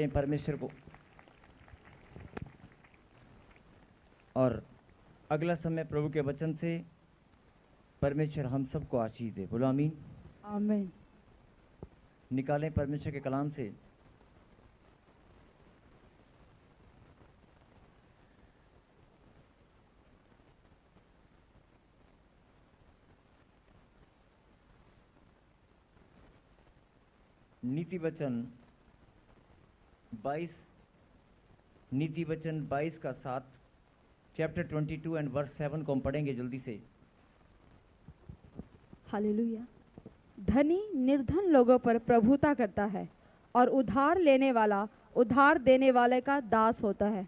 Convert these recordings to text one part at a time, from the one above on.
परमेश्वर को। और अगला समय प्रभु के वचन से परमेश्वर हम सबको आशीष दे। बोलो आमीन। आमीन। निकालें परमेश्वर के कलाम से नीति वचन 22 का 7, चैप्टर 22 एंड वर्स 7 को हम पढ़ेंगे जल्दी से। हालेलुया। धनी निर्धन लोगों पर प्रभुता करता है और उधार लेने वाला उधार देने वाले का दास होता है।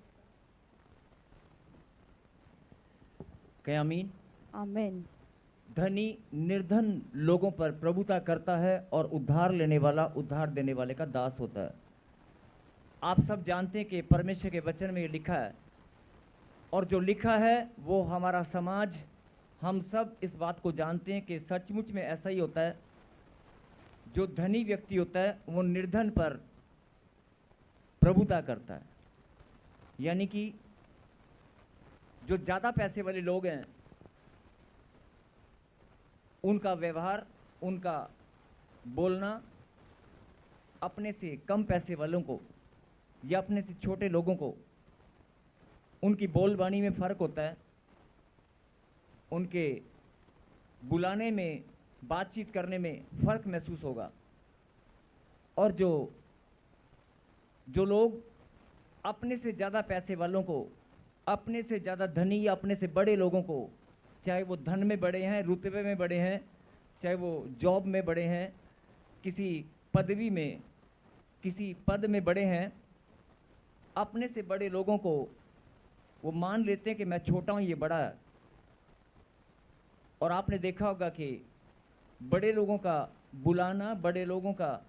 कहें आमीन। आमीन। धनी निर्धन लोगों पर प्रभुता करता है और उधार लेने वाला उधार देने वाले का दास होता है। आप सब जानते हैं कि परमेश्वर के वचन में ये लिखा है, और जो लिखा है वो हमारा समाज, हम सब इस बात को जानते हैं कि सचमुच में ऐसा ही होता है। जो धनी व्यक्ति होता है वो निर्धन पर प्रभुता करता है, यानी कि जो ज़्यादा पैसे वाले लोग हैं उनका व्यवहार, उनका बोलना अपने से कम पैसे वालों को या अपने से छोटे लोगों को, उनकी बोलबानी में फ़र्क होता है, उनके बुलाने में, बातचीत करने में फ़र्क महसूस होगा। और जो लोग अपने से ज़्यादा पैसे वालों को, अपने से ज़्यादा धनी या अपने से बड़े लोगों को, चाहे वो धन में बड़े हैं, रुतबे में बड़े हैं, चाहे वो जॉब में बड़े हैं, किसी पदवी में, किसी पद में बड़े हैं, अपने से बड़े लोगों को वो मान लेते हैं कि मैं छोटा हूँ, ये बड़ा है। और आपने देखा होगा कि बड़े लोगों का बुलाना, बड़े लोगों का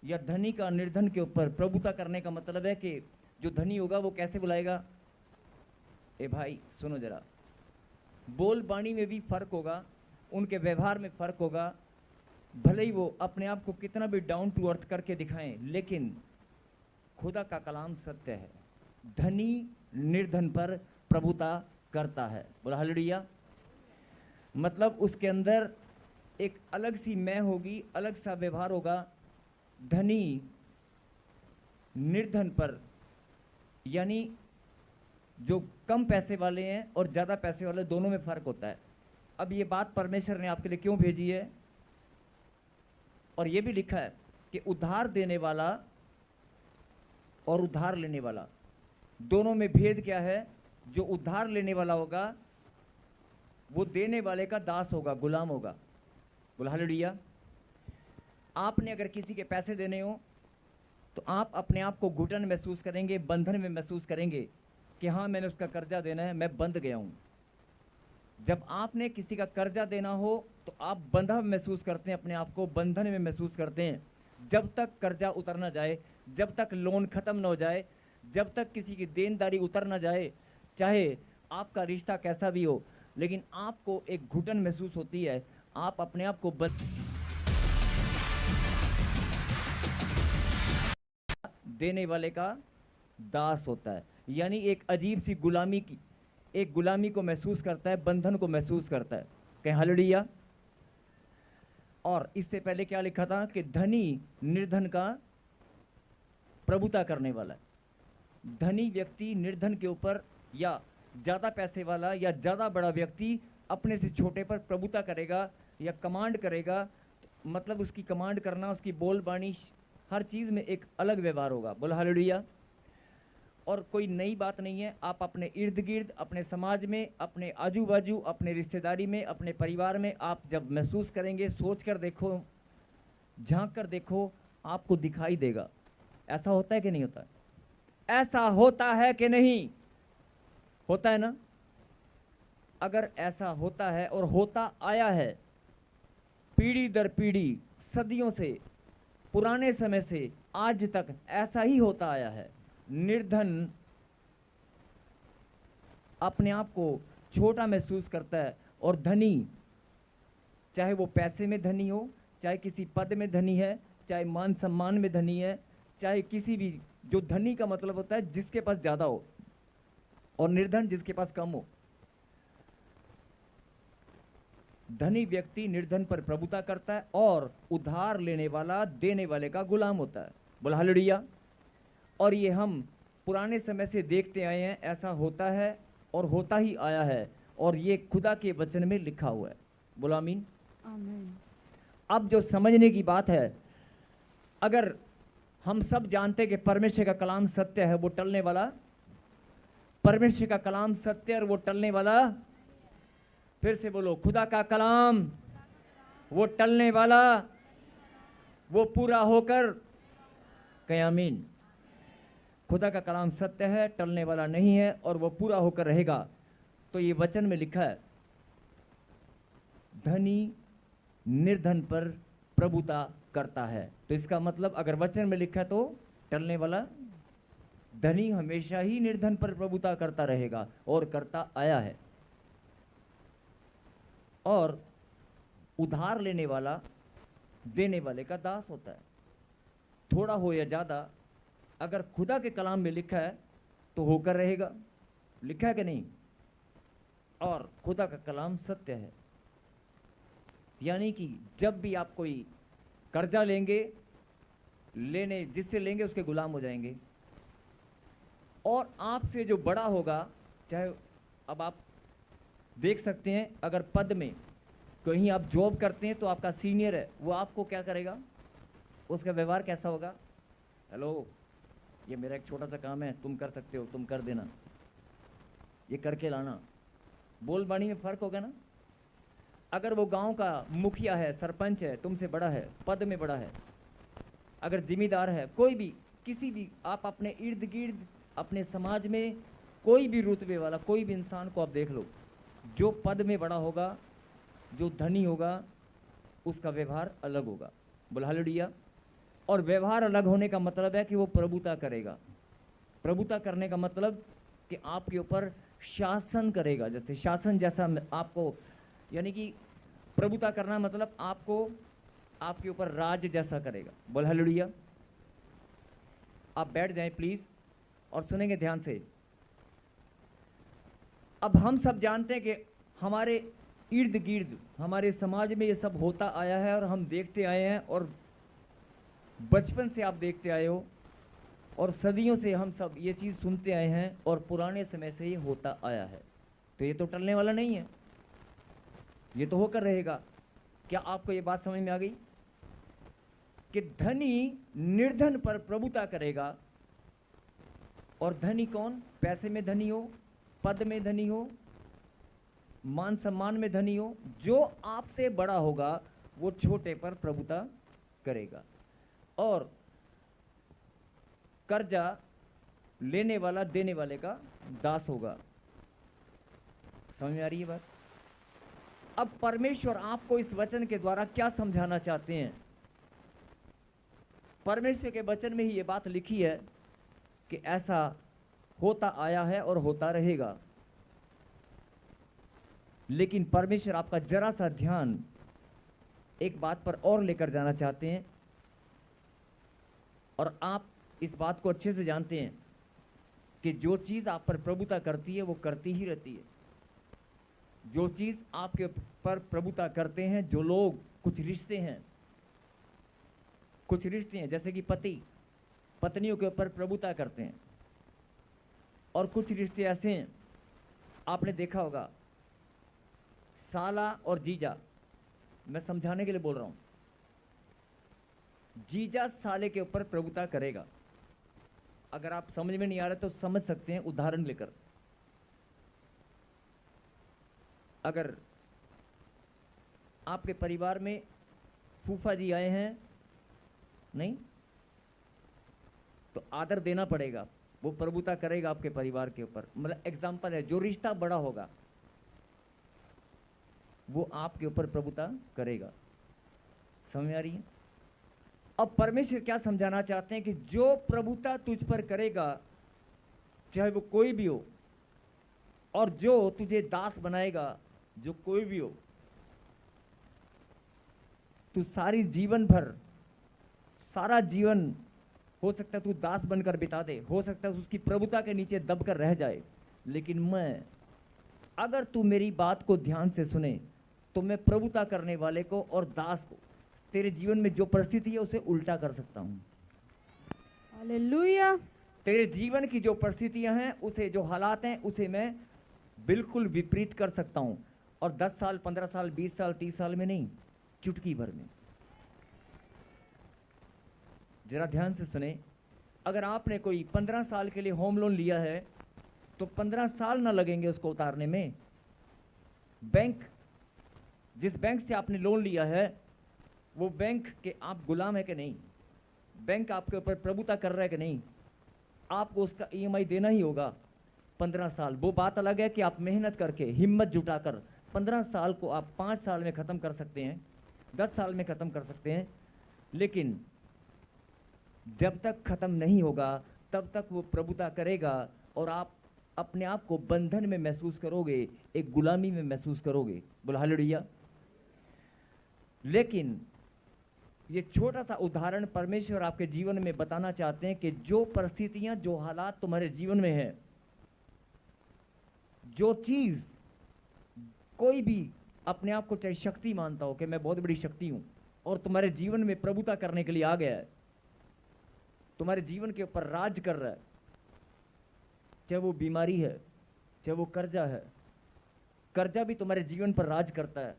या धनी का निर्धन के ऊपर प्रभुता करने का मतलब है कि जो धनी होगा वो कैसे बुलाएगा। ए भाई सुनो जरा, बोल बाणी में भी फर्क होगा, उनके व्यवहार में फर्क होगा। भले ही वो अपने आप को कितना भी डाउन टू अर्थ करके दिखाएं, लेकिन खुदा का कलाम सत्य है। धनी निर्धन पर प्रभुता करता है। बोला हालेलुया। मतलब उसके अंदर एक अलग सी मैं होगी, अलग सा व्यवहार होगा। धनी निर्धन पर, यानी जो कम पैसे वाले हैं और ज़्यादा पैसे वाले, दोनों में फ़र्क होता है। अब ये बात परमेश्वर ने आपके लिए क्यों भेजी है, और ये भी लिखा है कि उधार देने वाला और उधार लेने वाला, दोनों में भेद क्या है। जो उधार लेने वाला होगा वो देने वाले का दास होगा, गुलाम होगा। बोला हालेलुया। आपने अगर किसी के पैसे देने हो तो आप अपने आप को घुटन महसूस करेंगे, बंधन में महसूस करेंगे कि हाँ मैंने उसका कर्जा देना है, मैं बंध गया हूँ। जब आपने किसी का कर्जा देना हो तो आप बंधा महसूस करते हैं, अपने आप को बंधन में महसूस करते हैं। जब तक कर्जा उतर ना जाए, जब तक लोन खत्म ना हो जाए, जब तक किसी की देनदारी उतर ना जाए, चाहे आपका रिश्ता कैसा भी हो, लेकिन आपको एक घुटन महसूस होती है। आप अपने आप को देने वाले का दास होता है, यानी एक अजीब सी गुलामी की, एक गुलामी को महसूस करता है, बंधन को महसूस करता है। कहें हालेलुया। और इससे पहले क्या लिखा था कि धनी निर्धन का प्रभुता करने वाला है। धनी व्यक्ति निर्धन के ऊपर, या ज़्यादा पैसे वाला या ज़्यादा बड़ा व्यक्ति अपने से छोटे पर प्रभुता करेगा या कमांड करेगा। मतलब उसकी कमांड करना, उसकी बोल बाणी, हर चीज़ में एक अलग व्यवहार होगा। बोला हालेलुया। और कोई नई बात नहीं है। आप अपने इर्द गिर्द, अपने समाज में, अपने आजू बाजू, अपने रिश्तेदारी में, अपने परिवार में आप जब महसूस करेंगे, सोच कर देखो, झांक कर देखो, आपको दिखाई देगा। ऐसा होता है कि नहीं होता? ऐसा होता है कि नहीं होता है ना? अगर ऐसा होता है और होता आया है पीढ़ी दर पीढ़ी, सदियों से, पुराने समय से आज तक ऐसा ही होता आया है। निर्धन अपने आप को छोटा महसूस करता है, और धनी, चाहे वो पैसे में धनी हो, चाहे किसी पद में धनी है, चाहे मान सम्मान में धनी है, चाहे किसी भी जो धनी का मतलब होता है जिसके पास ज्यादा हो, और निर्धन जिसके पास कम हो। धनी व्यक्ति निर्धन पर प्रभुता करता है और उधार लेने वाला देने वाले का गुलाम होता है। बोला हालेलुया। और ये हम पुराने समय से देखते आए हैं, ऐसा होता है और होता ही आया है, और ये खुदा के वचन में लिखा हुआ है। बोला आमीन। आमीन। अब जो समझने की बात है, अगर हम सब जानते हैं कि परमेश्वर का कलाम सत्य है, वो टलने वाला, परमेश्वर का कलाम सत्य और वो टलने वाला, फिर से बोलो, खुदा का कलाम वो टलने वाला, वो पूरा होकर, कहें आमीन। खुदा का कलाम सत्य है, टलने वाला नहीं है, और वो पूरा होकर रहेगा। तो ये वचन में लिखा है, धनी निर्धन पर प्रभुता करता है। तो इसका मतलब अगर वचन में लिखा है तो टलने वाला, धनी हमेशा ही निर्धन पर प्रभुता करता रहेगा और करता आया है। और उधार लेने वाला देने वाले का दास होता है। थोड़ा हो या ज्यादा, अगर खुदा के कलाम में लिखा है तो होकर रहेगा। लिखा है कि नहीं? और खुदा का कलाम सत्य है, यानी कि जब भी आप कोई कर्जा लेंगे, लेने जिससे लेंगे उसके गुलाम हो जाएंगे। और आपसे जो बड़ा होगा, चाहे अब आप देख सकते हैं, अगर पद में कहीं आप जॉब करते हैं तो आपका सीनियर है, वो आपको क्या करेगा, उसका व्यवहार कैसा होगा? हेलो, ये मेरा एक छोटा सा काम है, तुम कर सकते हो, तुम कर देना, ये करके लाना। बोलबानी में फर्क होगा ना। अगर वो गांव का मुखिया है, सरपंच है, तुमसे बड़ा है, पद में बड़ा है, अगर जिम्मेदार है, कोई भी, किसी भी, आप अपने इर्द गिर्द अपने समाज में कोई भी रुतबे वाला कोई भी इंसान को आप देख लो, जो पद में बड़ा होगा, जो धनी होगा, उसका व्यवहार अलग होगा। बोला हालेलुया। और व्यवहार अलग होने का मतलब है कि वो प्रभुता करेगा। प्रभुता करने का मतलब कि आपके ऊपर शासन करेगा, जैसे शासन जैसा आपको, यानी कि प्रभुता करना मतलब आपको आपके ऊपर राज जैसा करेगा। बोल हालेलुया। आप बैठ जाएं प्लीज और सुनेंगे ध्यान से। अब हम सब जानते हैं कि हमारे इर्द गिर्द, हमारे समाज में ये सब होता आया है और हम देखते आए हैं, और बचपन से आप देखते आए हो, और सदियों से हम सब ये चीज़ सुनते आए हैं, और पुराने समय से ये होता आया है। तो ये तो टलने वाला नहीं है, ये तो होकर रहेगा। क्या आपको ये बात समझ में आ गई कि धनी निर्धन पर प्रभुता करेगा? और धनी कौन? पैसे में धनी हो, पद में धनी हो, मान सम्मान में धनी हो, जो आपसे बड़ा होगा वो छोटे पर प्रभुता करेगा। और कर्जा लेने वाला देने वाले का दास होगा। समझ में आ रही है बात? अब परमेश्वर आपको इस वचन के द्वारा क्या समझाना चाहते हैं? परमेश्वर के वचन में ही ये बात लिखी है कि ऐसा होता आया है और होता रहेगा। लेकिन परमेश्वर आपका जरा सा ध्यान एक बात पर और लेकर जाना चाहते हैं, और आप इस बात को अच्छे से जानते हैं कि जो चीज़ आप पर प्रभुता करती है वो करती ही रहती है। जो चीज़ आपके ऊपर प्रभुता करते हैं, जो लोग, कुछ रिश्ते हैं, कुछ रिश्ते हैं जैसे कि पति पत्नियों के ऊपर प्रभुता करते हैं, और कुछ रिश्ते ऐसे हैं, आपने देखा होगा, साला और जीजा, मैं समझाने के लिए बोल रहा हूं, जीजा साले के ऊपर प्रभुता करेगा। अगर आप समझ में नहीं आ रहे तो समझ सकते हैं उदाहरण लेकर। अगर आपके परिवार में फूफा जी आए हैं, नहीं तो आदर देना पड़ेगा, वो प्रभुता करेगा आपके परिवार के ऊपर। मतलब एग्जाम्पल है, जो रिश्ता बड़ा होगा वो आपके ऊपर प्रभुता करेगा। समझ में आ रही है? अब परमेश्वर क्या समझाना चाहते हैं कि जो प्रभुता तुझ पर करेगा, चाहे वो कोई भी हो, और जो तुझे दास बनाएगा, जो कोई भी हो, तू सारी जीवन भर, सारा जीवन हो सकता है तू दास बनकर बिता दे, हो सकता है उसकी प्रभुता के नीचे दबकर रह जाए, लेकिन मैं, अगर तू मेरी बात को ध्यान से सुने तो मैं प्रभुता करने वाले को और दास को, तेरे जीवन में जो परिस्थिति है उसे उल्टा कर सकता हूं। हालेलुया। तेरे जीवन की जो परिस्थितियां हैं, उसे, जो हालात हैं, उसे मैं बिल्कुल विपरीत कर सकता हूं। और 10 साल, 15 साल, 20 साल, 30 साल में नहीं, चुटकी भर में। जरा ध्यान से सुने, अगर आपने कोई 15 साल के लिए होम लोन लिया है तो 15 साल ना लगेंगे उसको उतारने में। बैंक, जिस बैंक से आपने लोन लिया है, वो बैंक के आप गुलाम है कि नहीं? बैंक आपके ऊपर प्रभुता कर रहा है कि नहीं? आपको उसका ईएमआई देना ही होगा 15 साल। वो बात अलग है कि आप मेहनत करके, हिम्मत जुटाकर 15 साल को आप 5 साल में ख़त्म कर सकते हैं, 10 साल में ख़त्म कर सकते हैं, लेकिन जब तक ख़त्म नहीं होगा तब तक वो प्रभुता करेगा और आप अपने आप को बंधन में महसूस करोगे, एक गुलामी में महसूस करोगे। बोला हालेलुया। लेकिन ये छोटा सा उदाहरण परमेश्वर आपके जीवन में बताना चाहते हैं कि जो परिस्थितियां, जो हालात तुम्हारे जीवन में है, जो चीज, कोई भी अपने आप को चाहे शक्ति मानता हो कि मैं बहुत बड़ी शक्ति हूं और तुम्हारे जीवन में प्रभुता करने के लिए आ गया है, तुम्हारे जीवन के ऊपर राज कर रहा है, चाहे वो बीमारी है, चाहे वो कर्जा है। कर्जा भी तुम्हारे जीवन पर राज करता है,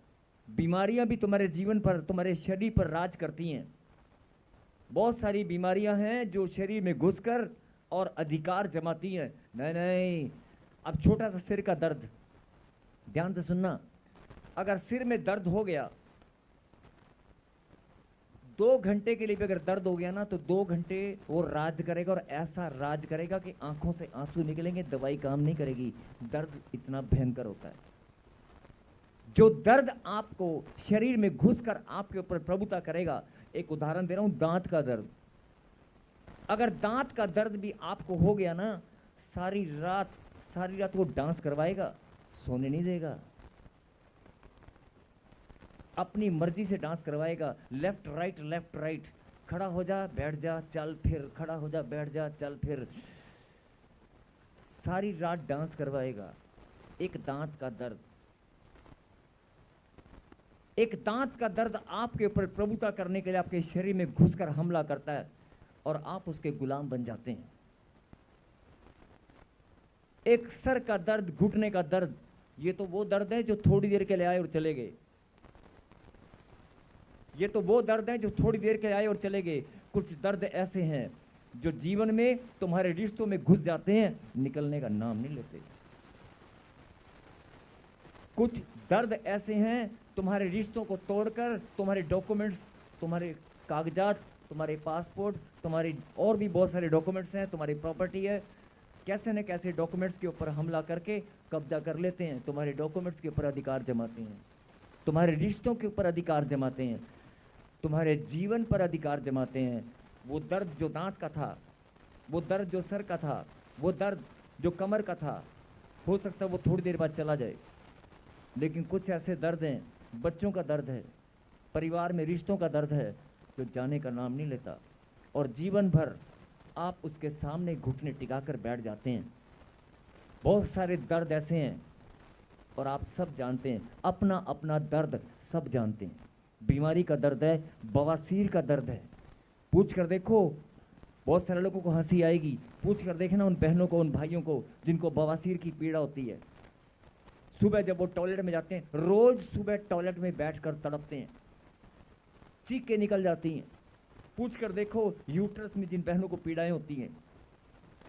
बीमारियां भी तुम्हारे जीवन पर, तुम्हारे शरीर पर राज करती हैं। बहुत सारी बीमारियां हैं जो शरीर में घुसकर और अधिकार जमाती हैं। नहीं नहीं, अब छोटा सा सिर का दर्द, ध्यान से सुनना, अगर सिर में दर्द हो गया, 2 घंटे के लिए भी अगर दर्द हो गया ना, तो 2 घंटे वो राज करेगा और ऐसा राज करेगा कि आंखों से आंसू निकलेंगे, दवाई काम नहीं करेगी। दर्द इतना भयंकर होता है। जो दर्द आपको शरीर में घुसकर आपके ऊपर प्रभुता करेगा, एक उदाहरण दे रहा हूं, दांत का दर्द। अगर दांत का दर्द भी आपको हो गया ना, सारी रात वो डांस करवाएगा, सोने नहीं देगा, अपनी मर्जी से डांस करवाएगा। लेफ्ट राइट, खड़ा हो जा, बैठ जा, चल फिर, खड़ा हो जा, बैठ जा, चल फिर, सारी रात डांस करवाएगा। एक दांत का दर्द, एक दांत का दर्द आपके ऊपर प्रभुता करने के लिए आपके शरीर में घुसकर हमला करता है और आप उसके गुलाम बन जाते हैं। एक सर का दर्द, घुटने का दर्द, ये तो वो दर्द है जो थोड़ी देर के लिए आए और चले गए। ये तो वो दर्द है जो थोड़ी देर के आए और चले गए। कुछ दर्द ऐसे हैं जो जीवन में तुम्हारे रिश्तों में घुस जाते हैं, निकलने का नाम नहीं लेते। कुछ दर्द ऐसे हैं तुम्हारे रिश्तों को तोड़कर, तुम्हारे डॉक्यूमेंट्स, तुम्हारे कागजात, तुम्हारे पासपोर्ट, तुम्हारी और भी बहुत सारे डॉक्यूमेंट्स हैं, तुम्हारी प्रॉपर्टी है, कैसे न कैसे डॉक्यूमेंट्स के ऊपर हमला करके कब्जा कर लेते हैं, तुम्हारे डॉक्यूमेंट्स के ऊपर अधिकार जमाते हैं, तुम्हारे रिश्तों के ऊपर अधिकार जमाते हैं, तुम्हारे जीवन पर अधिकार जमाते हैं। वो दर्द जो दांत का था, वो दर्द जो सर का था, वो दर्द जो कमर का था, हो सकता है वो थोड़ी देर बाद चला जाए। लेकिन कुछ ऐसे दर्द हैं, बच्चों का दर्द है, परिवार में रिश्तों का दर्द है, जो जाने का नाम नहीं लेता और जीवन भर आप उसके सामने घुटने टिकाकर बैठ जाते हैं। बहुत सारे दर्द ऐसे हैं और आप सब जानते हैं, अपना अपना दर्द सब जानते हैं। बीमारी का दर्द है, बवासीर का दर्द है। पूछ कर देखो, बहुत सारे लोगों को हंसी आएगी, पूछ कर देखना उन बहनों को, उन भाइयों को जिनको बवासीर की पीड़ा होती है। सुबह जब वो टॉयलेट में जाते हैं, रोज सुबह टॉयलेट में बैठकर तड़पते हैं, चीख के निकल जाती हैं। पूछ कर देखो यूट्रस में जिन बहनों को पीड़ाएं होती हैं,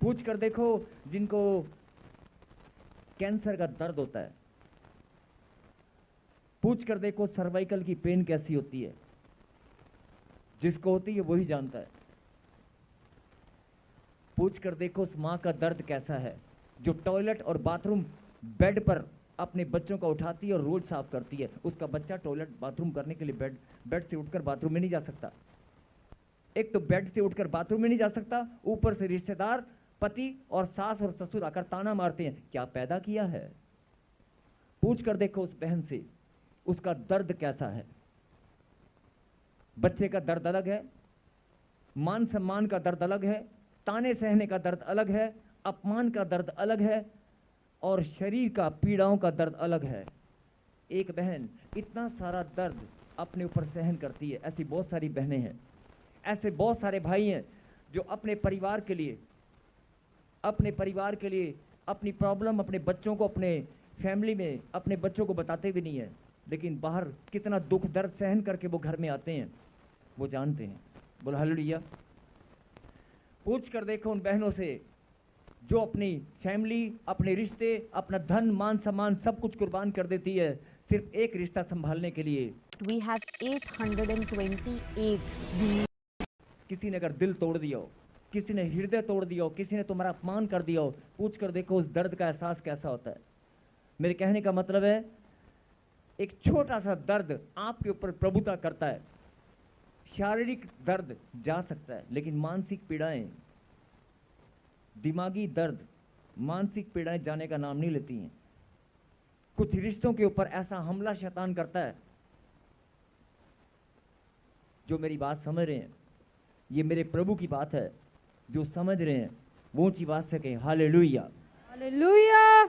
पूछ कर देखो जिनको कैंसर का दर्द होता है, पूछ कर देखो सर्वाइकल की पेन कैसी होती है। जिसको होती है वही जानता है। पूछ कर देखो उस माँ का दर्द कैसा है जो टॉयलेट और बाथरूम, बेड पर अपने बच्चों का उठाती है और रोज साफ करती है। उसका बच्चा टॉयलेट बाथरूम करने के लिए बेड से उठकर बाथरूम में नहीं जा सकता। एक तो बेड से उठकर बाथरूम में नहीं जा सकता, ऊपर से रिश्तेदार, पति और सास और ससुर आकर ताना मारते हैं, क्या पैदा किया है। पूछ कर देखो उस बहन से, उसका दर्द कैसा है। बच्चे का दर्द अलग है, मान सम्मान का दर्द अलग है, ताने सहने का दर्द अलग है, अपमान का दर्द अलग है, और शरीर का पीड़ाओं का दर्द अलग है। एक बहन इतना सारा दर्द अपने ऊपर सहन करती है, ऐसी बहुत सारी बहनें हैं, ऐसे बहुत सारे भाई हैं जो अपने परिवार के लिए अपनी प्रॉब्लम अपने बच्चों को, अपने फैमिली में अपने बच्चों को बताते भी नहीं है, लेकिन बाहर कितना दुख दर्द सहन करके वो घर में आते हैं, वो जानते हैं। बोलो हालेलुया। पूछ कर देखो उन बहनों से जो अपनी फैमिली, अपने रिश्ते, अपना धन, मान सम्मान सब कुछ कुर्बान कर देती है सिर्फ एक रिश्ता संभालने के लिए। We have 828 किसी ने अगर दिल तोड़ दिया हो, किसी ने हृदय तोड़ दिया हो, किसी ने तुम्हारा अपमान कर दिया हो, पूछ कर देखो उस दर्द का एहसास कैसा होता है। मेरे कहने का मतलब है, एक छोटा सा दर्द आपके ऊपर प्रभुता करता है। शारीरिक दर्द जा सकता है, लेकिन मानसिक पीड़ाएं, दिमागी दर्द, मानसिक पीड़ाएं जाने का नाम नहीं लेती हैं। कुछ रिश्तों के ऊपर ऐसा हमला शैतान करता है। जो मेरी बात समझ रहे हैं, ये मेरे प्रभु की बात है, जो समझ रहे हैं वो ऊंची बात से कहें हालेलुया। हालेलुया।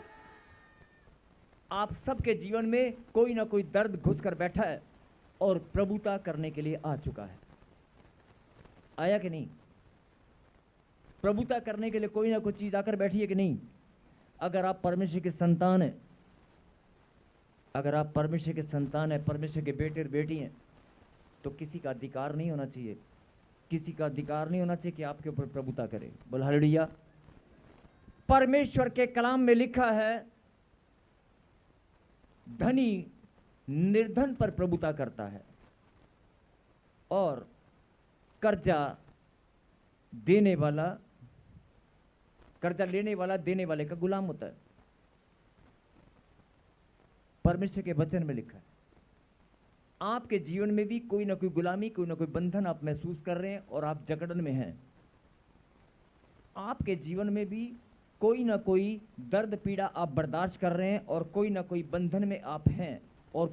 आप सबके जीवन में कोई ना कोई दर्द घुस कर बैठा है और प्रभुता करने के लिए आ चुका है। आया कि नहीं? प्रभुता करने के लिए कोई ना कोई चीज आकर बैठी है कि नहीं? अगर आप परमेश्वर के संतान हैं, अगर आप परमेश्वर के संतान हैं, परमेश्वर के बेटे और बेटी हैं, तो किसी का अधिकार नहीं होना चाहिए, किसी का अधिकार नहीं होना चाहिए कि आपके ऊपर प्रभुता करे। बोल हालेलुया। परमेश्वर के कलाम में लिखा है, धनी निर्धन पर प्रभुता करता है और कर्जा लेने वाला देने वाले का गुलाम होता है। परमेश्वर के वचन में लिखा है। आपके जीवन में भी कोई ना कोई गुलामी, कोई ना कोई बंधन आप महसूस कर रहे हैं और आप जकड़न में हैं। आपके जीवन में भी कोई ना कोई दर्द पीड़ा आप बर्दाश्त कर रहे हैं और कोई ना कोई बंधन में आप हैं, और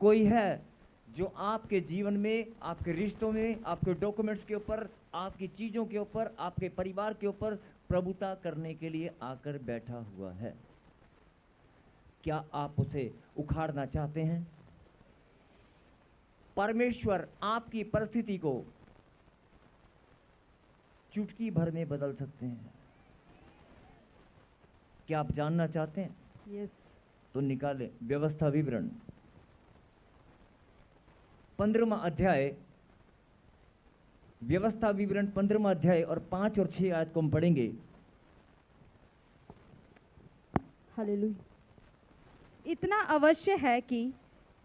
कोई है जो आपके जीवन में, आपके रिश्तों में, आपके डॉक्यूमेंट्स के ऊपर, आपकी चीज़ों के ऊपर, आपके परिवार के ऊपर प्रभुता करने के लिए आकर बैठा हुआ है। क्या आप उसे उखाड़ना चाहते हैं? परमेश्वर आपकी परिस्थिति को चुटकी भर में बदल सकते हैं। क्या आप जानना चाहते हैं? यस। तो निकालें व्यवस्था विवरण 15वां अध्याय, व्यवस्था विवरण 15वां अध्याय और 5 और 6 आयत को हम पढ़ेंगे। हालेलुया। इतना अवश्य है कि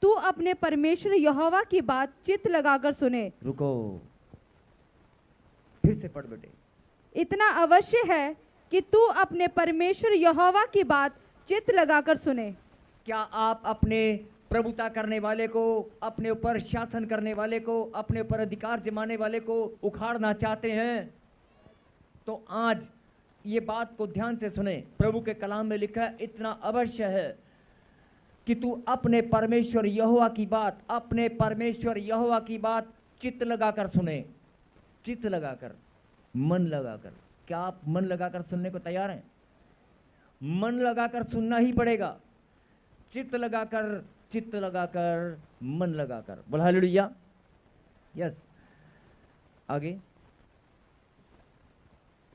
तू अपने परमेश्वर यहोवा की बात चित्त लगाकर सुने। रुको, फिर से पढ़ बेटे। इतना अवश्य है कि तू अपने परमेश्वर यहोवा की बात चित्त लगाकर सुने। क्या आप अपने प्रभुता करने वाले को, अपने ऊपर शासन करने वाले को, अपने ऊपर अधिकार जमाने वाले को उखाड़ना चाहते हैं? तो आज ये बात को ध्यान से सुने। प्रभु के कलाम में लिखा है, इतना अवश्य है कि तू अपने परमेश्वर यहोवा की बात, अपने परमेश्वर यहोवा की बात चित्त लगाकर सुने। चित्त लगाकर, मन लगाकर। क्या आप मन लगाकर सुनने को तैयार हैं? मन लगाकर सुनना ही पड़ेगा। चित्त लगाकर, मन लगाकर। बोल हालेलुया। यस, आगे।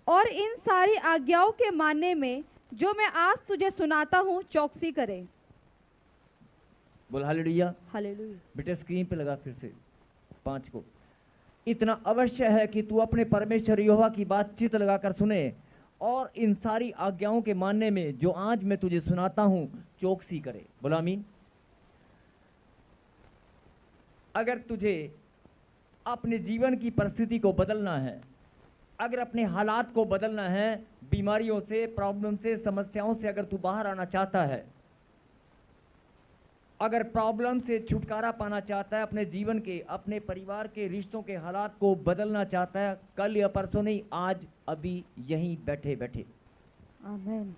और इन सारी आज्ञाओं के मानने में जो मैं आज तुझे सुनाता हूँ चौकसी करे। बोल हालेलुया। हालेलुया। बेटे स्क्रीन पे लगा फिर से 5 को। इतना अवश्य है कि तू अपने परमेश्वर यहोवा की बात चित्त लगाकर सुने और इन सारी आज्ञाओं के मानने में जो आज मैं तुझे सुनाता हूं चौकसी करे। बोला आमीन। अगर तुझे अपने जीवन की परिस्थिति को बदलना है, अगर अपने हालात को बदलना है, बीमारियों से, प्रॉब्लम से, समस्याओं से अगर तू बाहर आना चाहता है, अगर प्रॉब्लम से छुटकारा पाना चाहता है, अपने जीवन के, अपने परिवार के रिश्तों के हालात को बदलना चाहता है, कल या परसों नहीं, आज अभी यहीं बैठे बैठे। आमीन।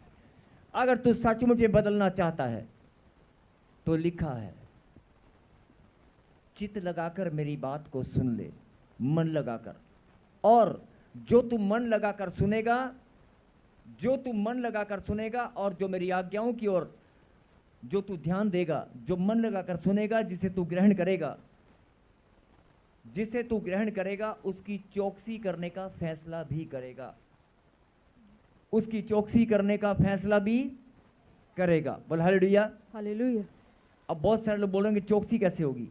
अगर तू सचमुच में बदलना चाहता है तो लिखा है, चित्त लगाकर मेरी बात को सुन ले। मन लगाकर। और जो तू मन लगाकर सुनेगा, जो तू मन लगाकर सुनेगा और जो मेरी आज्ञाओं की ओर जो तू ध्यान देगा, जो मन लगाकर सुनेगा, जिसे तू ग्रहण करेगा, जिसे तू ग्रहण करेगा, उसकी चौकसी करने का फैसला भी करेगा, उसकी चौकसी करने का फैसला भी करेगा। बोल हालेलुया। हालेलुया। अब बहुत सारे लोग बोलेंगे चौकसी कैसे होगी।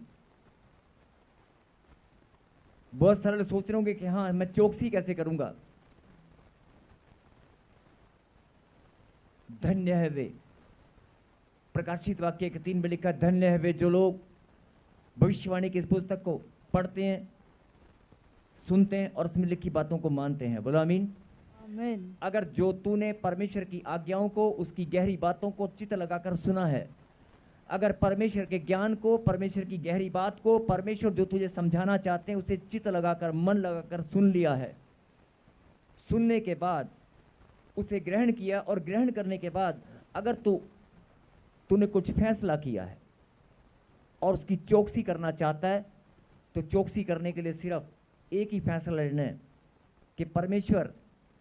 बहुत सारे लोग सोच रहे होंगे कि हाँ मैं चौकसी कैसे करूंगा। धन्य है वे, प्रकाशित वाक्य के 3 में लिखा, धन्य है वे जो लोग भविष्यवाणी की इस पुस्तक को पढ़ते हैं, सुनते हैं और उसमें लिखी बातों को मानते हैं। बोलो आमीन। आमीन। अगर जो तूने परमेश्वर की आज्ञाओं को, उसकी गहरी बातों को चित्त लगाकर सुना है, अगर परमेश्वर के ज्ञान को, परमेश्वर की गहरी बात को, परमेश्वर जो तुझे समझाना चाहते हैं उसे चित्त लगाकर, मन लगाकर सुन लिया है, सुनने के बाद उसे ग्रहण किया और ग्रहण करने के बाद अगर तूने कुछ फैसला किया है और उसकी चौकसी करना चाहता है, तो चौकसी करने के लिए सिर्फ एक ही फैसला लेना है कि परमेश्वर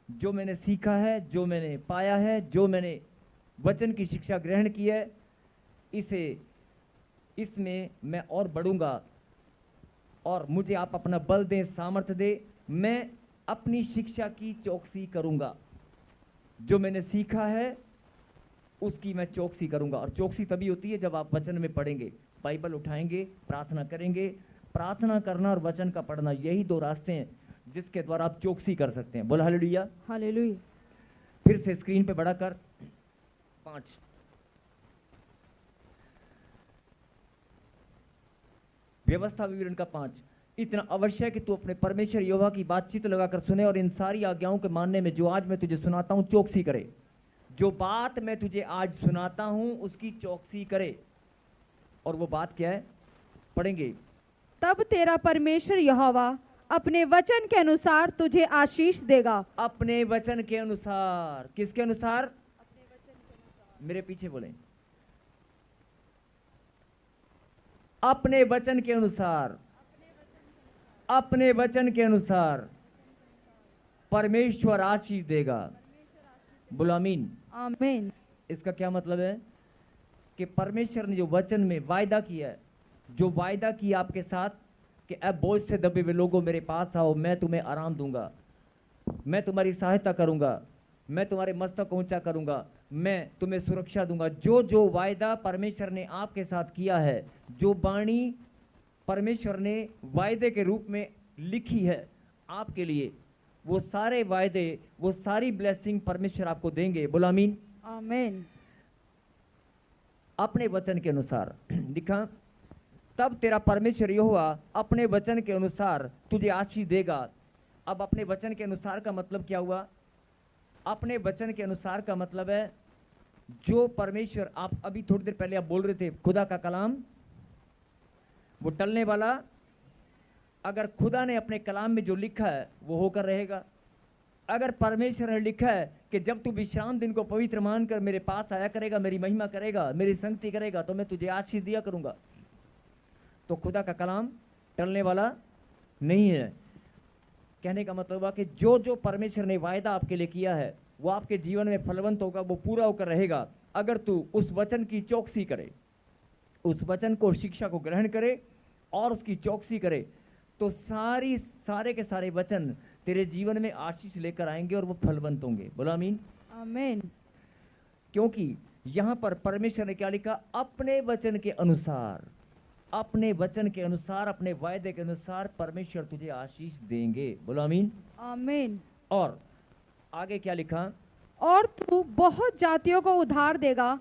जो मैंने सीखा है, जो मैंने पाया है, जो मैंने वचन की शिक्षा ग्रहण की है, इसमें मैं और बढ़ूंगा और मुझे आप अपना बल दें, सामर्थ्य दें, मैं अपनी शिक्षा की चौकसी करूंगा। जो मैंने सीखा है उसकी मैं चौकसी करूंगा। और चौकसी तभी होती है जब आप वचन में पढ़ेंगे, बाइबल उठाएंगे, प्रार्थना करेंगे। प्रार्थना करना और वचन का पढ़ना, यही 2 रास्ते हैं जिसके द्वारा आप चौकसी कर सकते हैं। बोल हालेलुया। हालेलुया। फिर से स्क्रीन पे बड़ा कर 5। व्यवस्था विवरण का 5। इतना अवश्य है कि तू अपने परमेश्वर यहोवा की बातचीत लगाकर सुने और इन सारी आज्ञाओं के मानने में जो आज मैं तुझे सुनाता हूं चौकसी करे। जो बात मैं तुझे आज सुनाता हूं उसकी चौकसी करे। और वो बात क्या है, पढ़ेंगे। तब तेरा परमेश्वर यहोवा अपने वचन के अनुसार तुझे आशीष देगा। अपने वचन के अनुसार। किसके अनुसार? मेरे पीछे बोले। अपने वचन के अनुसार। अपने वचन के अनुसार परमेश्वर आशीष देगा। बोलो आमीन। आमीन। इसका क्या मतलब है कि परमेश्वर ने जो वचन में वायदा किया है, जो वायदा किया आपके साथ कि अब बोझ से दबे हुए लोगों मेरे पास आओ, मैं तुम्हें आराम दूंगा, मैं तुम्हारी सहायता करूंगा, मैं तुम्हारे मस्तक को ऊंचा करूंगा, मैं तुम्हें सुरक्षा दूंगा। जो जो वायदा परमेश्वर ने आपके साथ किया है, जो वाणी परमेश्वर ने वायदे के रूप में लिखी है आपके लिए, वो सारे वायदे, वो सारी ब्लेसिंग परमेश्वर आपको देंगे। बोलो आमीन। आमीन। अपने वचन के अनुसार लिखा, तब तेरा परमेश्वर यहोवा अपने वचन के अनुसार तुझे आशीष देगा। अब अपने वचन के अनुसार का मतलब क्या हुआ? अपने वचन के अनुसार का मतलब है जो परमेश्वर, आप अभी थोड़ी देर पहले आप बोल रहे थे खुदा का कलाम वो टलने वाला, अगर खुदा ने अपने कलाम में जो लिखा है वो होकर रहेगा। अगर परमेश्वर ने लिखा है कि जब तू विश्राम दिन को पवित्र मानकर मेरे पास आया करेगा, मेरी महिमा करेगा, मेरी संगति करेगा, तो मैं तुझे आशीष दिया करूंगा। तो खुदा का कलाम टलने वाला नहीं है। कहने का मतलब है कि जो जो परमेश्वर ने वायदा आपके लिए किया है वो आपके जीवन में फलवंत होगा, वो पूरा होकर रहेगा। अगर तू उस वचन की चौकसी करे, उस वचन को, शिक्षा को ग्रहण करे और उसकी चौकसी करे, तो सारे के सारे वचन तेरे जीवन में आशीष लेकर आएंगे और वो फलवंत होंगे। बोलो आमीन। आमीन। क्योंकि यहां पर परमेश्वर ने क्या लिखा? अपने वचन के अनुसार, अपने वचन के अनुसार, अपने वायदे के अनुसार परमेश्वर तुझे आशीष देंगे। बोलो आमीन। आमीन। और आगे क्या लिखा? और तू बहुत जातियों को उधार देगा,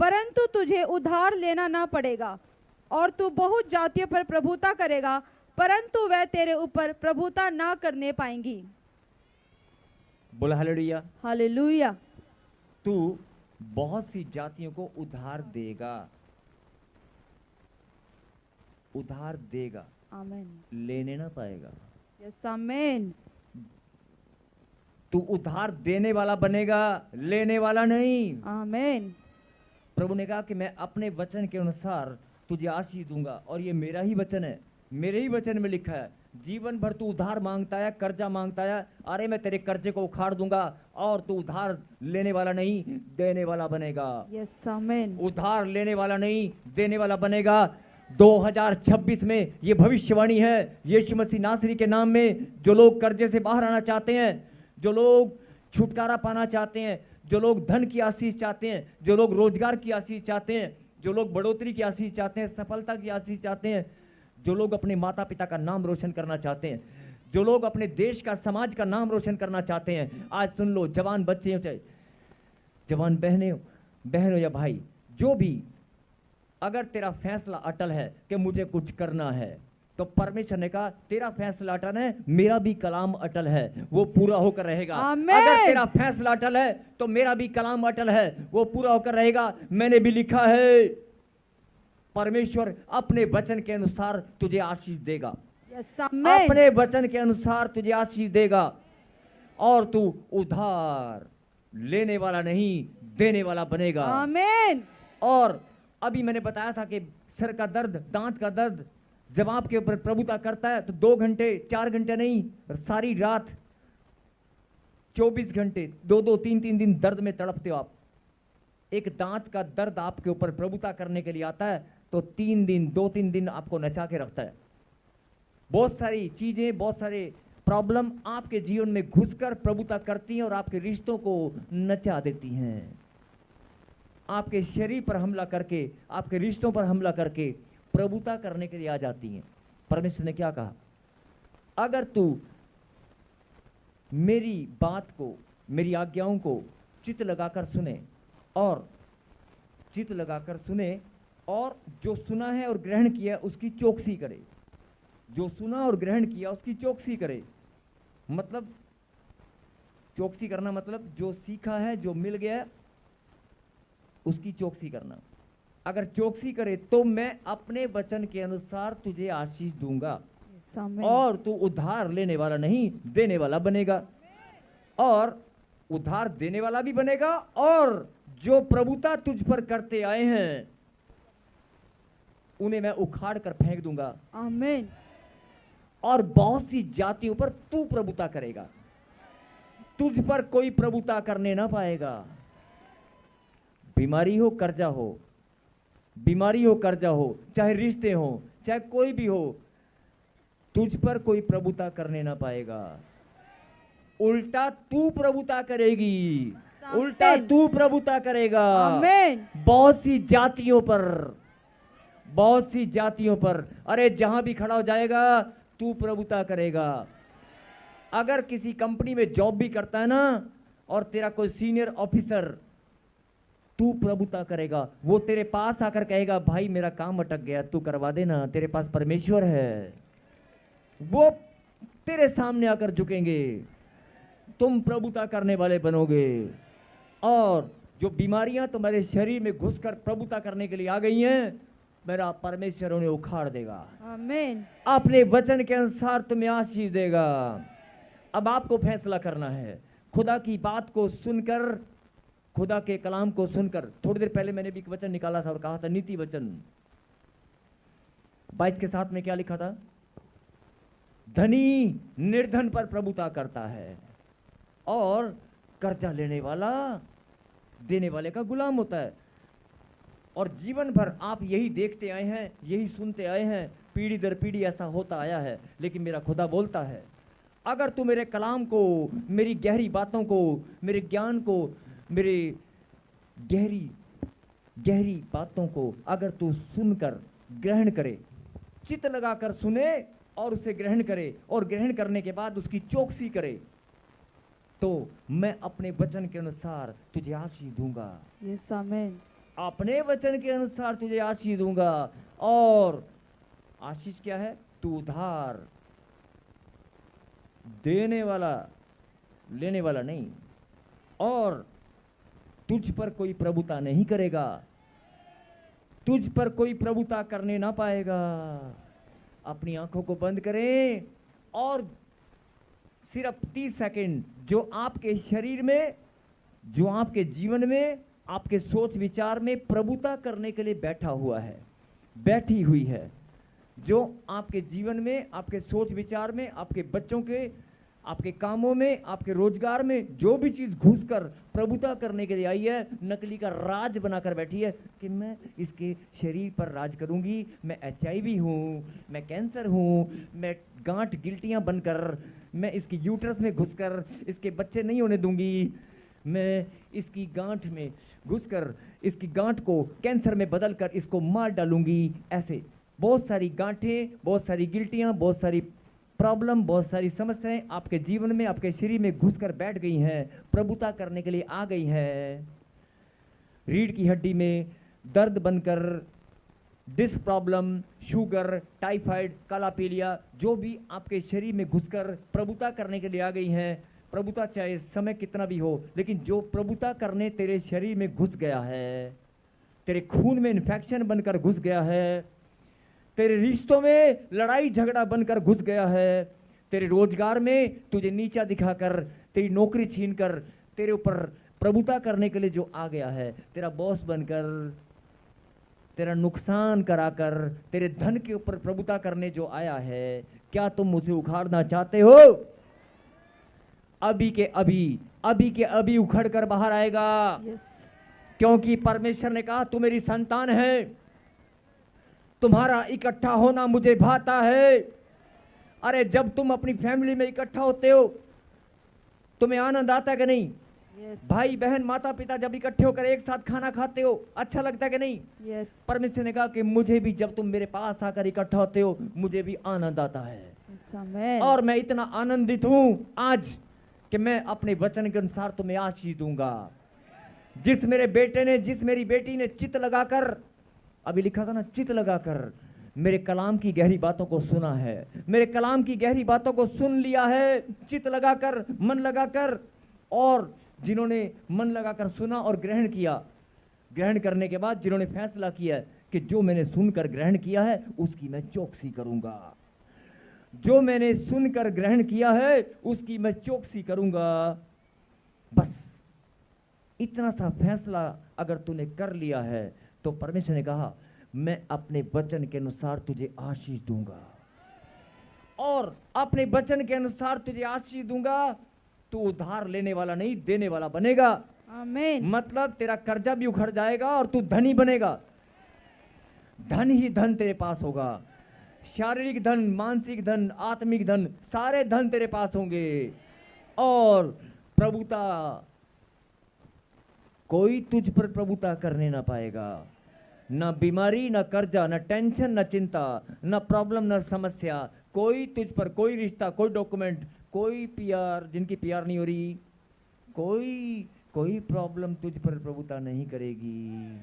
परंतु तुझे उधार लेना ना पड़ेगा। और तू बहुत जातियों पर प्रभुता करेगा, परंतु वह तेरे ऊपर प्रभुता ना करने पाएंगी। बोला हालेलुया। हालेलुया। तू बहुत सी जातियों को उधार देगा, उधार देगा, आमीन। लेने ना पाएगा। यस, आमीन। तू उधार देने वाला बनेगा, लेने वाला नहीं। आमीन। प्रभु ने कहा कि मैं अपने वचन के अनुसार तुझे आशीष दूंगा। और ये मेरा ही वचन है, मेरे ही वचन में लिखा है, जीवन भर तू उधार मांगता है, कर्जा मांगता है, अरे मैं तेरे कर्जे को उखाड़ दूंगा और तू उधार लेने वाला नहीं देने वाला बनेगा। Yes amen. उधार लेने वाला नहीं देने वाला बनेगा। 2026 में ये भविष्यवाणी है यीशु मसीह नासरी के नाम में। जो लोग कर्जे से बाहर आना चाहते हैं, जो लोग छुटकारा पाना चाहते हैं, जो लोग धन की आशीष चाहते हैं, जो लोग रोजगार की आशीष चाहते हैं, जो लोग बढ़ोतरी की आशीष चाहते हैं, सफलता की आशीष चाहते हैं, जो लोग अपने माता पिता का नाम रोशन करना चाहते हैं, जो लोग अपने देश का समाज का नाम रोशन करना चाहते हैं, आज सुन लो, जवान बच्चे हो चाहे जवान बहन हो या भाई, जो भी, अगर तेरा फैसला अटल है कि मुझे कुछ करना है, तो परमेश्वर ने कहा तेरा फैसला अटल है, मेरा भी कलाम अटल है, वो पूरा होकर रहेगा। अगर तेरा फैसला अटल है तो मेरा भी कलाम अटल है, वो पूरा होकर रहेगा। मैंने भी लिखा है, परमेश्वर अपने वचन के अनुसार तुझे आशीष देगा। अपने वचन के अनुसार तुझे आशीष देगा और तू उधार लेने वाला नहीं देने वाला बनेगा। आमीन। और अभी मैंने बताया था कि सर का दर्द, दांत का दर्द जब आपके ऊपर प्रभुता करता है तो 2 घंटे 4 घंटे नहीं, सारी रात 24 घंटे 2-2 3-3 दिन दर्द में तड़पते हो आप। एक दांत का दर्द आपके ऊपर प्रभुता करने के लिए आता है तो 3 दिन 2-3 दिन आपको नचा के रखता है। बहुत सारी चीजें, बहुत सारे प्रॉब्लम आपके जीवन में घुसकर प्रभुता करती हैं और आपके रिश्तों को नचा देती हैं। आपके शरीर पर हमला करके, आपके रिश्तों पर हमला करके प्रभुता करने के लिए आ जाती हैं। परमेश्वर ने क्या कहा? अगर तू मेरी बात को, मेरी आज्ञाओं को चित्त लगाकर सुने और चित्त लगाकर सुने और जो सुना है और ग्रहण किया उसकी चौकसी करे। जो सुना और ग्रहण किया उसकी चौकसी करे। मतलब चौकसी करना मतलब जो सीखा है, जो मिल गया उसकी चौकसी करना। अगर चौकसी करे तो मैं अपने वचन के अनुसार तुझे आशीष दूंगा और तू उधार लेने वाला नहीं देने वाला बनेगा। और उधार देने वाला भी बनेगा और जो प्रभुता तुझ पर करते आए हैं उन्हें मैं उखाड़ कर फेंक दूंगा। आमीन। और बहुत सी जातियों पर तू प्रभुता करेगा, तुझ पर कोई प्रभुता करने ना पाएगा। बीमारी हो, कर्जा हो, बीमारी हो, कर्जा हो, चाहे रिश्ते हो, चाहे कोई भी हो, तुझ पर कोई प्रभुता करने ना पाएगा। उल्टा तू प्रभुता करेगी, उल्टा तू प्रभुता करेगा। आमीन। बहुत सी जातियों पर, बहुत सी जातियों पर, अरे जहां भी खड़ा हो जाएगा तू प्रभुता करेगा। अगर किसी कंपनी में जॉब भी करता है ना और तेरा कोई सीनियर ऑफिसर, तू प्रभुता करेगा। वो तेरे पास आकर कहेगा भाई मेरा काम अटक गया, तू करवा देना, तेरे पास परमेश्वर है। वो तेरे सामने आकर झुकेंगे, तुम प्रभुता करने वाले बनोगे। और जो बीमारियां तुम्हारे शरीर में घुसकर प्रभुता करने के लिए आ गई हैं, मेरा परमेश्वर उन्हें उखाड़ देगा। आमीन। अपने वचन के अनुसार तुम्हें आशीष देगा। अब आपको फैसला करना है। खुदा की बात को सुनकर, खुदा के कलाम को सुनकर, थोड़ी देर पहले मैंने भी एक वचन निकाला था और कहा था नीति वचन 22 के साथ में क्या लिखा था? धनी निर्धन पर प्रभुता करता है और कर्जा लेने वाला देने वाले का गुलाम होता है। और जीवन भर आप यही देखते आए हैं, यही सुनते आए हैं, पीढ़ी दर पीढ़ी ऐसा होता आया है। लेकिन मेरा खुदा बोलता है अगर तू मेरे कलाम को, मेरी गहरी बातों को, मेरे ज्ञान को, मेरे गहरी बातों को अगर तू सुनकर ग्रहण करे, चित्त लगाकर सुने और उसे ग्रहण करे और ग्रहण करने के बाद उसकी चौकसी करे, तो मैं अपने वचन के अनुसार तुझे आशीष दूंगा। यस आमीन। अपने वचन के अनुसार तुझे आशीष दूंगा। और आशीष क्या है? तू उधार देने वाला लेने वाला नहीं, और तुझ पर कोई प्रभुता नहीं करेगा, तुझ पर कोई प्रभुता करने ना पाएगा। अपनी आंखों को बंद करें और सिर्फ 30 सेकंड जो आपके शरीर में, जो आपके जीवन में, आपके सोच विचार में प्रभुता करने के लिए बैठा हुआ है, बैठी हुई है, जो आपके जीवन में, आपके सोच विचार में, आपके बच्चों के, आपके कामों में, आपके रोजगार में जो भी चीज घुसकर प्रभुता करने के लिए आई है, नकली का राज बनाकर बैठी है कि मैं इसके शरीर पर राज करूंगी, मैं HIV हूँ, मैं कैंसर हूँ, मैं गांठ गिल्टियां बनकर मैं इसकी यूट्रस में घुसकर इसके बच्चे नहीं होने दूंगी, मैं इसकी गांठ में घुसकर इसकी गांठ को कैंसर में बदलकर इसको मार डालूंगी। ऐसे बहुत सारी गांठें, बहुत सारी गिल्टियां, बहुत सारी प्रॉब्लम, बहुत सारी समस्याएं आपके जीवन में, आपके शरीर में घुसकर बैठ गई हैं, प्रभुता करने के लिए आ गई हैं। रीढ़ की हड्डी में दर्द बनकर, डिस्क प्रॉब्लम, शुगर, टाइफाइड, काला पीलिया, जो भी आपके शरीर में घुसकर प्रभुता करने के लिए आ गई हैं। प्रभुता चाहे समय कितना भी हो, लेकिन जो प्रभुता करने तेरे शरीर में घुस गया है, तेरे खून में इन्फेक्शन बनकर घुस गया है, तेरे रिश्तों में लड़ाई झगड़ा बनकर घुस गया है, तेरे रोजगार में तुझे नीचा दिखाकर, तेरी नौकरी छीनकर तेरे ऊपर प्रभुता करने के लिए जो आ गया है, तेरा बॉस बनकर, तेरा नुकसान कराकर, तेरे धन के ऊपर प्रभुता करने जो आया है, क्या तुम उसे उखाड़ना चाहते हो? अभी के अभी उखड़ कर बाहर आएगा। क्योंकि परमेश्वर ने कहा तू मेरी संतान है, तुम्हारा इकट्ठा होना मुझे भाता है। अरे जब तुम अपनी फैमिली में इकट्ठा होते हो तुम्हें आनंद आता है कि नहीं? भाई बहन माता पिता जब इकट्ठे होकर एक साथ खाना खाते हो अच्छा लगता है कि नहीं? परमेश्वर ने कहा कि मुझे भी जब तुम मेरे पास आकर इकट्ठा होते हो मुझे भी आनंद आता है। और मैं इतना आनंदित हूं आज कि मैं अपने वचन के अनुसार तुम्हें आशीष दूंगा। जिस मेरे बेटे ने, जिस मेरी बेटी ने चित्त लगाकर, अभी लिखा था ना, चित्त लगाकर मेरे कलाम की गहरी बातों को सुना है, मेरे कलाम की गहरी बातों को सुन लिया है, चित्त लगाकर, मन लगाकर, और जिन्होंने मन लगाकर सुना और ग्रहण किया, ग्रहण करने के बाद जिन्होंने फैसला किया कि जो मैंने सुनकर ग्रहण किया है उसकी मैं चौकसी करूंगा, जो मैंने सुनकर ग्रहण किया है उसकी मैं चौकसी करूंगा, बस इतना सा फैसला अगर तूने कर लिया है तो परमेश्वर ने कहा मैं अपने वचन के अनुसार तुझे आशीष दूंगा, और अपने वचन के अनुसार तुझे आशीष दूंगा। तू उधार लेने वाला नहीं, देने वाला बनेगा। आमीन। मतलब तेरा कर्जा भी उखड़ जाएगा और तू धनी बनेगा। धन ही धन तेरे पास होगा, शारीरिक धन, मानसिक धन, आत्मिक धन, सारे धन तेरे पास होंगे। और प्रभुता, कोई तुझ पर प्रभुता करने ना पाएगा। ना बीमारी, ना कर्जा, ना टेंशन, ना चिंता, ना प्रॉब्लम, ना समस्या, कोई तुझ पर, कोई रिश्ता, कोई डॉक्यूमेंट, कोई पीआर, जिनकी पीआर नहीं हो रही, कोई प्रॉब्लम तुझ पर प्रभुता नहीं करेगी।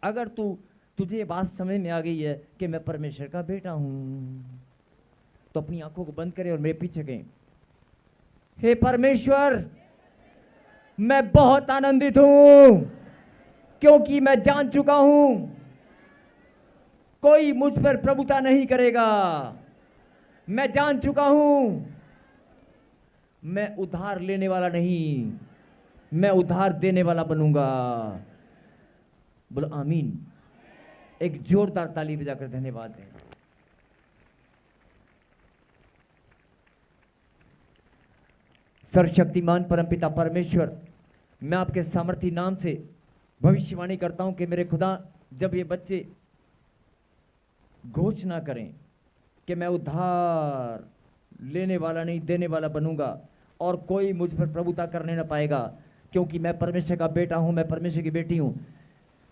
अगर तुझे ये बात समझ में आ गई है कि मैं परमेश्वर का बेटा हूं, तो अपनी आंखों को बंद करें और मेरे पीछे कहें, हे परमेश्वर, मैं बहुत आनंदित हूं क्योंकि मैं जान चुका हूं कोई मुझ पर प्रभुता नहीं करेगा। मैं जान चुका हूं मैं उधार लेने वाला नहीं, मैं उधार देने वाला बनूंगा। बोलो आमीन। एक जोरदार ताली बजाकर धन्यवाद है। सर्वशक्तिमान परमपिता परमेश्वर, मैं आपके सामर्थी नाम से भविष्यवाणी करता हूं कि मेरे खुदा, जब ये बच्चे घोषणा करें कि मैं उधार लेने वाला नहीं, देने वाला बनूंगा, और कोई मुझ पर प्रभुता करने ना पाएगा, क्योंकि मैं परमेश्वर का बेटा हूं, मैं परमेश्वर की बेटी हूं,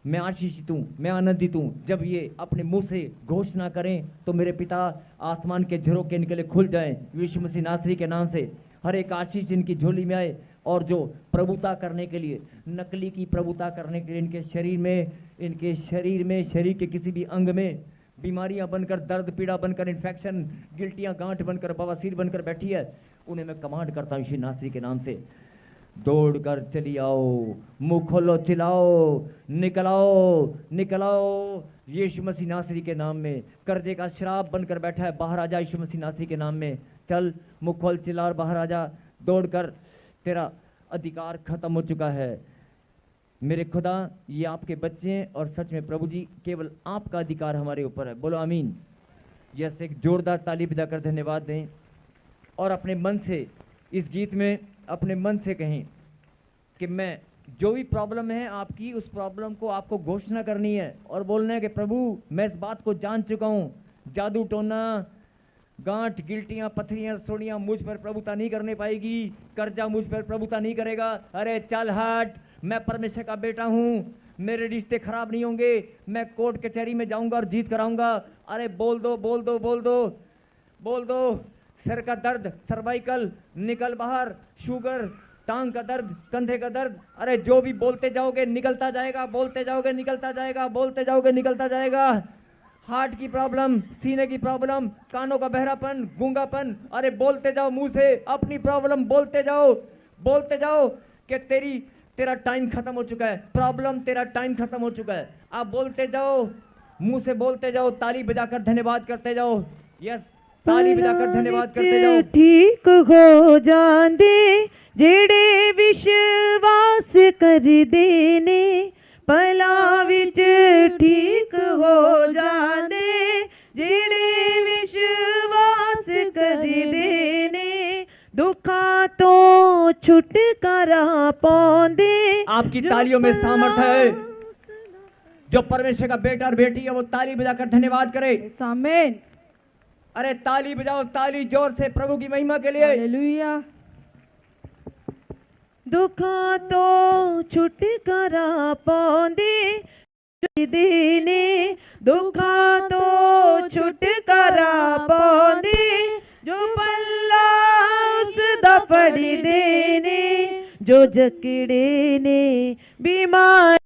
मैं आशीषित हूं, मैं आनंदित हूं। जब ये अपने मुंह से घोषणा करें तो मेरे पिता, आसमान के झरोखे इनके लिए खुल जाएं, यीशु मसीह नासरी के नाम से। हर एक आशीष इनकी झोली में आए, और जो प्रभुता करने के लिए, नकली की प्रभुता करने के लिए इनके शरीर में, शरीर के किसी भी अंग में बीमारियां बनकर, दर्द पीड़ा बनकर, इन्फेक्शन, गिल्टियां, गांठ बनकर, बवासीर बनकर बैठी है, उन्हें मैं कमांड करता हूं यीशु नासरी के नाम से, दौड़कर चली आओ, मुंह खोलो, चिल्लाओ, निकल आओ यीशु मसीह नासरी के नाम में। कर्जे का शराब बनकर बैठा है, बाहर आ जा यीशु मसीह नासरी के नाम में। चल, मुंह खोल, चिल्ला और बाहर आ जा, दौड़कर। तेरा अधिकार खत्म हो चुका है। मेरे खुदा, ये आपके बच्चे हैं, और सच में प्रभु जी, केवल आपका अधिकार हमारे ऊपर है। बोलो आमीन। यस, एक जोरदार ताली बजाकर धन्यवाद दें और अपने मन से इस गीत में अपने मन से कहें कि मैं जो भी प्रॉब्लम है आपकी, उस प्रॉब्लम को आपको घोषणा करनी है और बोलना है कि प्रभु मैं इस बात को जान चुका हूँ, जादू टोना, गांठ, गिल्टियाँ, पत्थरियाँ, सोड़ियाँ मुझ पर प्रभुता नहीं करने पाएगी, कर्जा मुझ पर प्रभुता नहीं करेगा। अरे चल हट, मैं परमेश्वर का बेटा हूँ, मेरे रिश्ते खराब नहीं होंगे, मैं कोर्ट कचहरी में जाऊंगा और जीत कराऊंगा। अरे बोल दो बोल दो बोल दो बोल दो, सिर का दर्द, सर्वाइकल, निकल बाहर, शुगर, टांग का दर्द, कंधे का दर्द, अरे जो भी बोलते जाओगे निकलता जाएगा, बोलते जाओगे निकलता जाएगा, बोलते जाओगे निकलता जाएगा। हार्ट की प्रॉब्लम, सीने की प्रॉब्लम, कानों का बहरापन, गूंगापन, अरे बोलते जाओ मुंह से अपनी प्रॉब्लम बोलते जाओ कि तेरा टाइम खत्म हो चुका है, प्रॉब्लम तेरा टाइम खत्म हो चुका है। आप बोलते जाओ, मुंह से बोलते जाओ, ताली बजाकर धन्यवाद करते जाओ। यस, ताली बजाकर धन्यवाद करते जाओ। ठीक हो जांदे जेड़े विश्वास कर देने, पला विच ठीक हो जांदे जेड़े विश्वास कर देने, दुखा तो छुटकारा पाउंदे। आपकी तालियों में सामर्थ्य है। जो परमेश्वर का बेटा और बेटी है वो ताली बजाकर धन्यवाद करे। आमीन। अरे ताली बजाओ, ताली जोर से प्रभु की महिमा के लिए। हालेलुया। दुखा तो छुटकारा पाउंदे देने, दुखा तो छुटकारा पाउंदे, जो पल्ला उसदा फड़ी देने, जो जकड़े ने बीमार